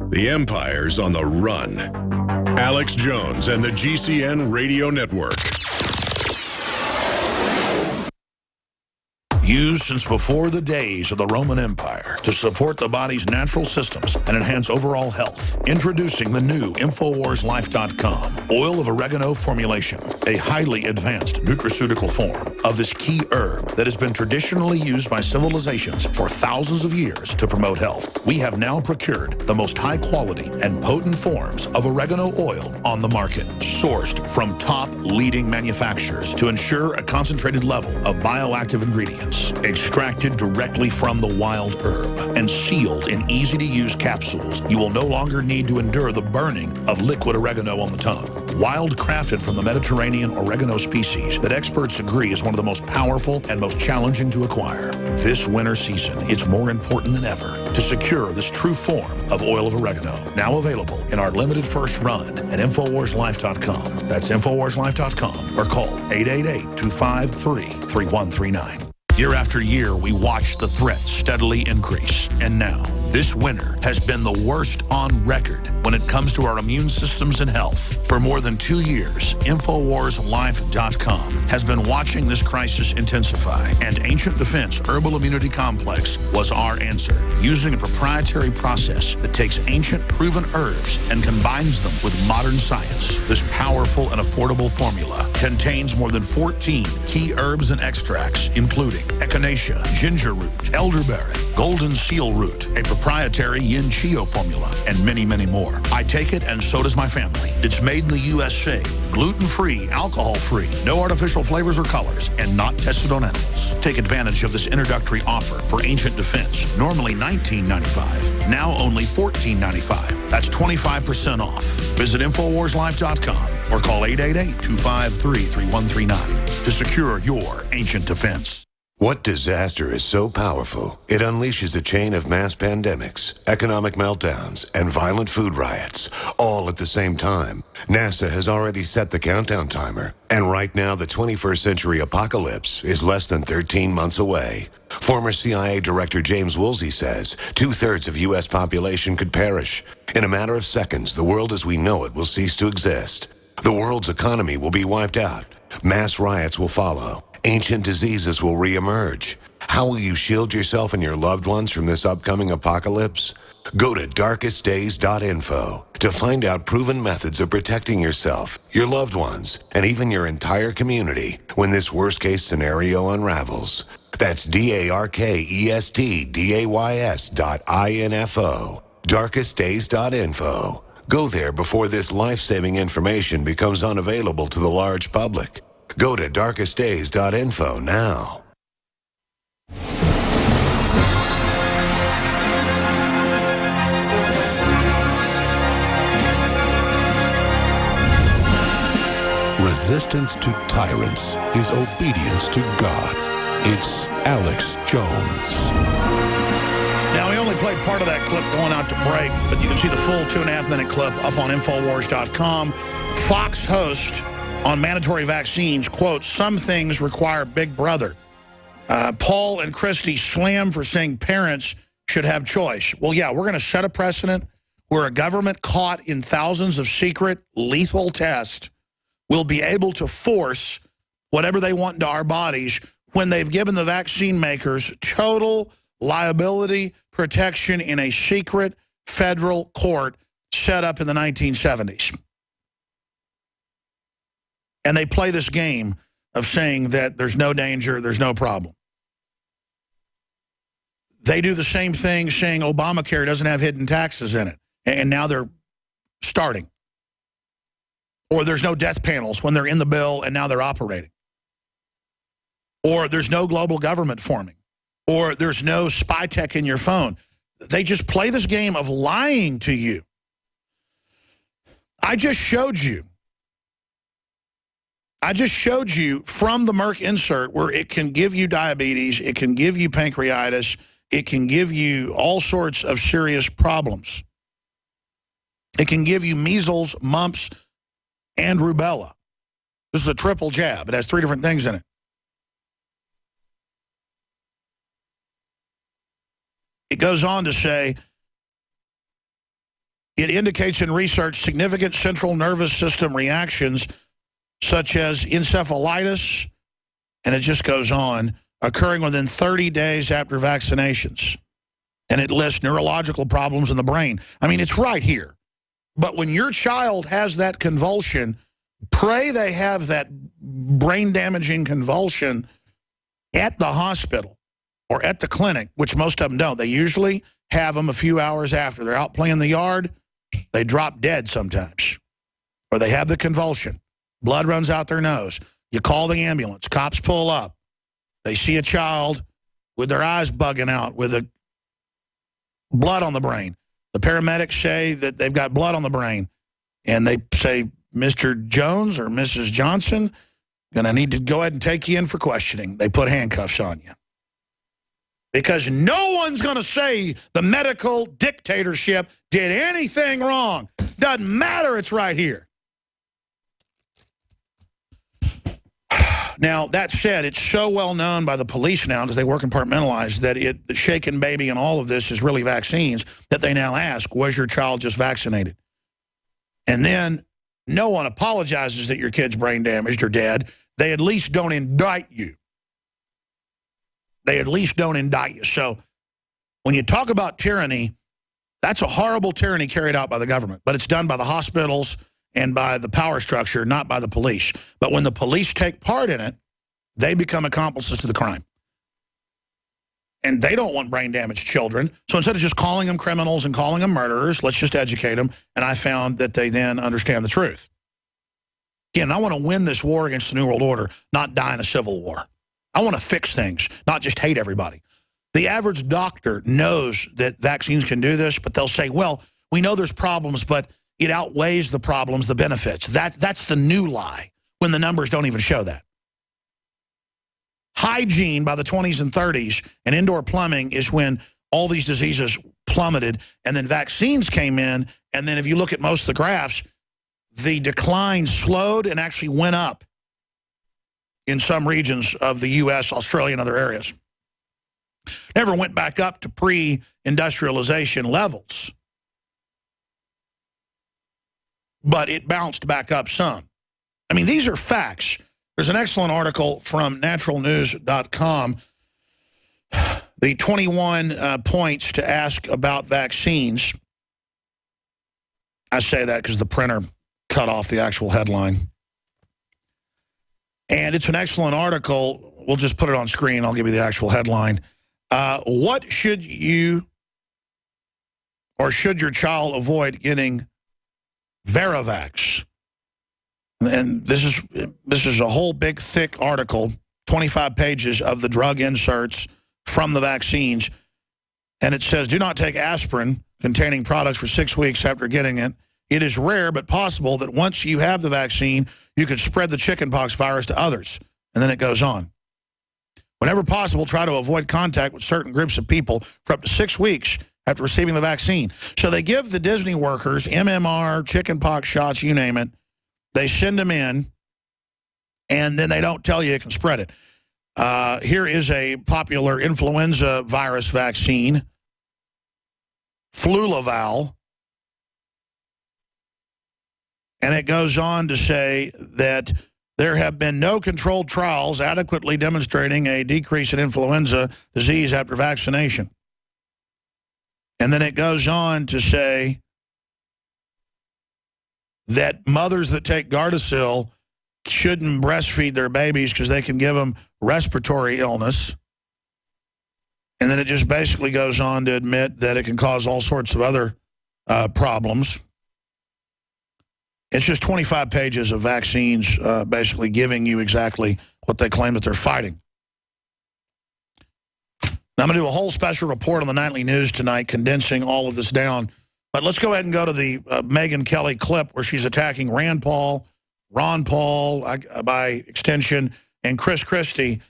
The Empire's on the run. Alex Jones and the GCN Radio Network. Used since before the days of the Roman Empire to support the body's natural systems and enhance overall health. Introducing the new InfoWarsLife.com oil of oregano formulation, a highly advanced nutraceutical form of this key herb that has been traditionally used by civilizations for thousands of years to promote health. We have now procured the most high quality and potent forms of oregano oil on the market, sourced from top leading manufacturers to ensure a concentrated level of bioactive ingredients. Extracted directly from the wild herb and sealed in easy-to-use capsules, you will no longer need to endure the burning of liquid oregano on the tongue. Wild crafted from the Mediterranean oregano species that experts agree is one of the most powerful and most challenging to acquire. This winter season, it's more important than ever to secure this true form of oil of oregano. Now available in our limited first run at InfoWarsLife.com. That's InfoWarsLife.com or call 888-253-3139. Year after year, we watch the threat steadily increase. And now, this winter has been the worst on record when it comes to our immune systems and health. For more than 2 years, InfoWarsLife.com has been watching this crisis intensify. And Ancient Defense Herbal Immunity Complex was our answer, using a proprietary process that takes ancient proven herbs and combines them with modern science. This powerful and affordable formula contains more than 14 key herbs and extracts, including echinacea, ginger root, elderberry, golden seal root, a proprietary yin chio formula, and many, many more. I take it, and so does my family. It's made in the USA, gluten-free, alcohol-free, no artificial flavors or colors, and not tested on animals. Take advantage of this introductory offer for Ancient Defense, normally $19.95, now only $14.95. That's 25% off. Visit InfoWarsLife.com or call 888-253-3139 to secure your Ancient Defense. What disaster is so powerful, it unleashes a chain of mass pandemics, economic meltdowns, and violent food riots, all at the same time? NASA has already set the countdown timer, and right now the 21st century apocalypse is less than 13 months away. Former CIA Director James Woolsey says 2/3 of U.S. population could perish. In a matter of seconds, the world as we know it will cease to exist. The world's economy will be wiped out. Mass riots will follow. Ancient diseases will reemerge. How will you shield yourself and your loved ones from this upcoming apocalypse? Go to darkestdays.info to find out proven methods of protecting yourself, your loved ones, and even your entire community when this worst-case scenario unravels. That's darkestdays.info. darkestdays.info. Go there before this life-saving information becomes unavailable to the large public. Go to darkestdays.info now. Resistance to tyrants is obedience to God. It's Alex Jones. Now, we only played part of that clip going out to break, but you can see the full 2.5-minute clip up on InfoWars.com. Fox host on mandatory vaccines, quote, "Some things require Big Brother." Paul and Christie slammed for saying parents should have choice. Well, yeah, we're going to set a precedent where a government caught in thousands of secret, lethal tests will be able to force whatever they want into our bodies when they've given the vaccine makers total liability protection in a secret federal court set up in the 1970s. And they play this game of saying that there's no danger, there's no problem. They do the same thing saying Obamacare doesn't have hidden taxes in it. And now they're starting. Or there's no death panels when they're in the bill and now they're operating. Or there's no global government forming. Or there's no spy tech in your phone. They just play this game of lying to you. I just showed you from the Merck insert where it can give you diabetes, it can give you pancreatitis, it can give you all sorts of serious problems. It can give you measles, mumps, and rubella. This is a triple jab. It has 3 different things in it. It goes on to say It indicates in research significant central nervous system reactions such as encephalitis, and it just goes on, occurring within 30 days after vaccinations. And it lists neurological problems in the brain. I mean, it's right here. But when your child has that convulsion, pray they have that brain-damaging convulsion at the hospital or at the clinic, which most of them don't. They usually have them a few hours after. They're out playing in the yard. They drop dead sometimes. Or they have the convulsion. Blood runs out their nose. You call the ambulance. Cops pull up. They see a child with their eyes bugging out with a blood on the brain. The paramedics say that they've got blood on the brain. And they say, Mr. Jones or Mrs. Johnson, gonna need to go ahead and take you in for questioning. They put handcuffs on you. Because no one's going to say the medical dictatorship did anything wrong. Doesn't matter, it's right here. Now, that said, it's so well known by the police now, because they work compartmentalized, that the shaken baby and all of this is really vaccines, that they now ask, was your child just vaccinated? And then no one apologizes that your kid's brain damaged or dead. They at least don't indict you. They at least don't indict you. So when you talk about tyranny, that's a horrible tyranny carried out by the government. But it's done by the hospitals and by the power structure, not by the police. But when the police take part in it, they become accomplices to the crime. And they don't want brain-damaged children. So instead of just calling them criminals and calling them murderers, let's just educate them. And I found that they then understand the truth. Again, I want to win this war against the New World Order, not die in a civil war. I want to fix things, not just hate everybody. The average doctor knows that vaccines can do this, but they'll say, well, we know there's problems, but it outweighs the problems, the benefits. That's the new lie, when the numbers don't even show that. Hygiene by the 20s and 30s and indoor plumbing is when all these diseases plummeted, and then vaccines came in, and then if you look at most of the graphs, the decline slowed and actually went up in some regions of the U.S., Australia, and other areas. Never went back up to pre-industrialization levels. But it bounced back up some. I mean, these are facts. There's an excellent article from naturalnews.com, the 21 points to ask about vaccines. I say that because the printer cut off the actual headline. And it's an excellent article. We'll just put it on screen. I'll give you the actual headline. What should you or should your child avoid getting Verivax? And this is a whole big, thick article, 25 pages of the drug inserts from the vaccines. And it says, do not take aspirin containing products for 6 weeks after getting it. It is rare but possible that once you have the vaccine, you could spread the chickenpox virus to others. And then it goes on. Whenever possible, try to avoid contact with certain groups of people for up to 6 weeks after receiving the vaccine. So they give the Disney workers MMR, chickenpox shots, you name it. They send them in, and then they don't tell you can spread it. Here is a popular influenza virus vaccine, Flulaval. And it goes on to say that there have been no controlled trials adequately demonstrating a decrease in influenza disease after vaccination. And then it goes on to say that mothers that take Gardasil shouldn't breastfeed their babies because they can give them respiratory illness. And then it just basically goes on to admit that it can cause all sorts of other problems. It's just 25 pages of vaccines basically giving you exactly what they claim that they're fighting. Now, I'm going to do a whole special report on the Nightly News tonight, condensing all of this down. But let's go ahead and go to the Megyn Kelly clip where she's attacking Rand Paul, Ron Paul, by extension, and Chris Christie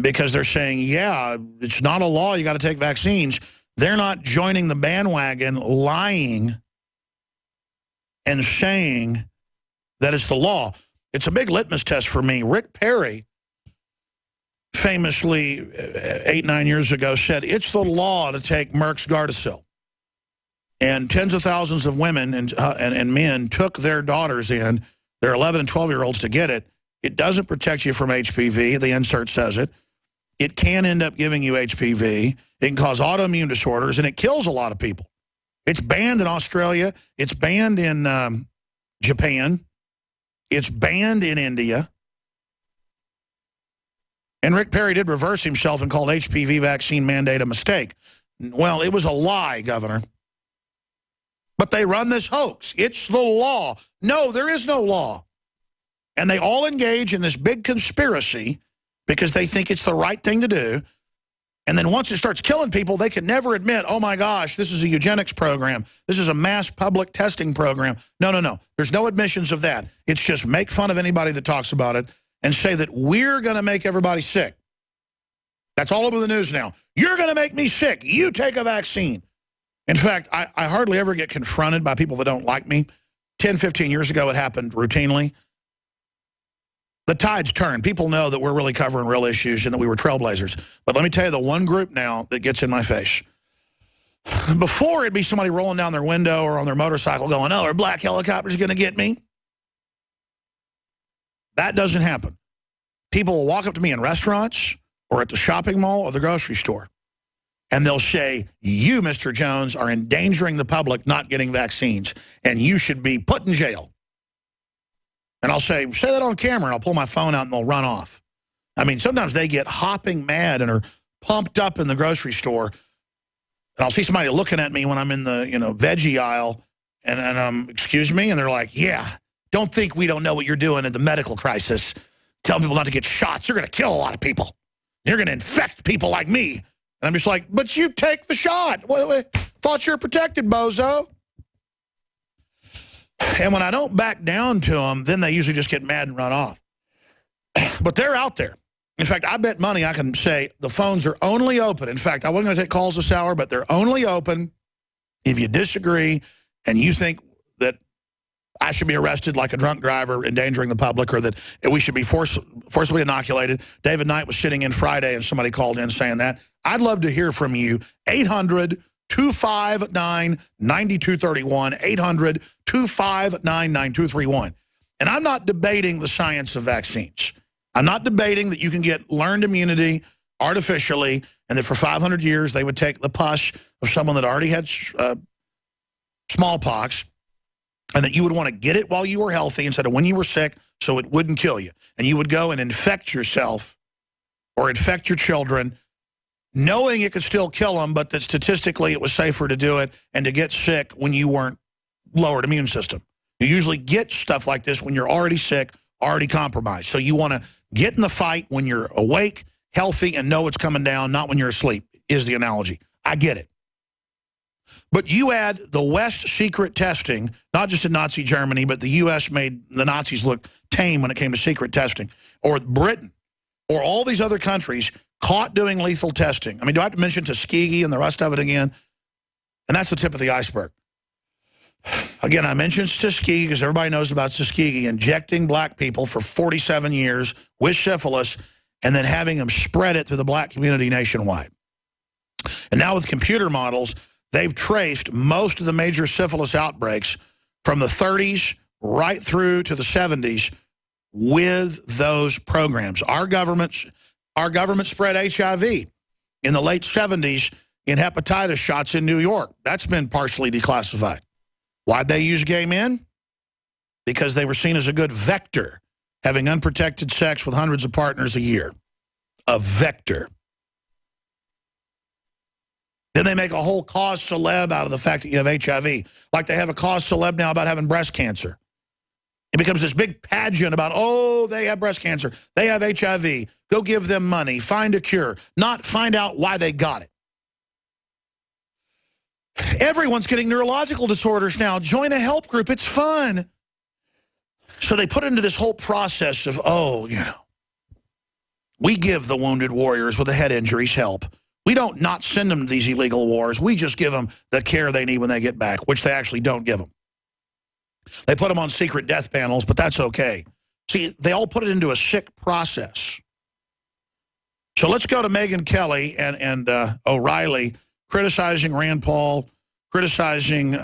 because they're saying, yeah, it's not a law, you got to take vaccines. They're not joining the bandwagon, lying and saying that it's the law. It's a big litmus test for me. Rick Perry famously 8-9 years ago said it's the law to take Merck's Gardasil. and tens of thousands of women and men took their daughters in, their 11 and 12-year-olds, to get it. It doesn't protect you from HPV. The insert says it. It can end up giving you HPV. It can cause autoimmune disorders, and it kills a lot of people. It's banned in Australia. It's banned in Japan. It's banned in India. And Rick Perry did reverse himself and called HPV vaccine mandate a mistake. Well, it was a lie, Governor. But they run this hoax. It's the law. No, there is no law. And they all engage in this big conspiracy because they think it's the right thing to do. And then once it starts killing people, they can never admit, oh, my gosh, this is a eugenics program. This is a mass public testing program. No, no, no. There's no admissions of that. It's just make fun of anybody that talks about it and say that we're going to make everybody sick. That's all over the news now. You're going to make me sick. You take a vaccine. In fact, I hardly ever get confronted by people that don't like me. 10, 15 years ago, it happened routinely. The tides turn. People know that we're really covering real issues and that we were trailblazers. But let me tell you the one group now that gets in my face. Before, it'd be somebody rolling down their window or on their motorcycle going, oh, are black helicopters going to get me? That doesn't happen. People will walk up to me in restaurants or at the shopping mall or the grocery store, and they'll say, you, Mr. Jones, are endangering the public not getting vaccines, and you should be put in jail. And I'll say that on camera, and I'll pull my phone out, and they'll run off. I mean, sometimes they get hopping mad and are pumped up in the grocery store, and I'll see somebody looking at me when I'm in the veggie aisle, and excuse me, and they're like, yeah, don't think we don't know what you're doing in the medical crisis. Telling people not to get shots. You're going to kill a lot of people. You're going to infect people like me. And I'm just like, but you take the shot. Thought you were protected, bozo. And when I don't back down to them, then they usually just get mad and run off. But they're out there. In fact, I bet money I can say the phones are only open. In fact, I wasn't going to take calls this hour, but they're only open if you disagree and you think that I should be arrested like a drunk driver endangering the public, or that we should be forcibly inoculated. David Knight was sitting in Friday and somebody called in saying that. I'd love to hear from you. 800-259-9231, 800-259-9231. And I'm not debating the science of vaccines. I'm not debating that you can get learned immunity artificially and that for 500 years they would take the pus of someone that already had smallpox and that you would want to get it while you were healthy instead of when you were sick so it wouldn't kill you. And you would go and infect yourself or infect your children knowing it could still kill them, but that statistically it was safer to do it and to get sick when you weren't lowered immune system. You usually get stuff like this when you're already sick, already compromised. So you want to get in the fight when you're awake, healthy, and know it's coming down, not when you're asleep, is the analogy. I get it. But you add the West secret testing, not just in Nazi Germany, but the U.S. made the Nazis look tame when it came to secret testing, or Britain, or all these other countries caught doing lethal testing. I mean, do I have to mention Tuskegee and the rest of it again? And that's the tip of the iceberg. Again, I mentioned Tuskegee because everybody knows about Tuskegee injecting black people for 47 years with syphilis and then having them spread it through the black community nationwide. And now with computer models, they've traced most of the major syphilis outbreaks from the 30s right through to the 70s with those programs. Our government spread HIV in the late 70s in hepatitis shots in New York. That's been partially declassified. Why'd they use gay men? Because they were seen as a good vector, having unprotected sex with hundreds of partners a year. A vector. Then they make a whole cause celeb out of the fact that you have HIV. Like they have a cause celeb now about having breast cancer. It becomes this big pageant about, oh, they have breast cancer. They have HIV. Go give them money. Find a cure. Not find out why they got it. Everyone's getting neurological disorders now. Join a help group. It's fun. So they put into this whole process of, oh, we give the wounded warriors with the head injuries help. We don't not send them to these illegal wars. We just give them the care they need when they get back, which they actually don't give them. They put them on secret death panels, but that's okay. See, they all put it into a sick process. So let's go to Megyn Kelly and O'Reilly criticizing Rand Paul, criticizing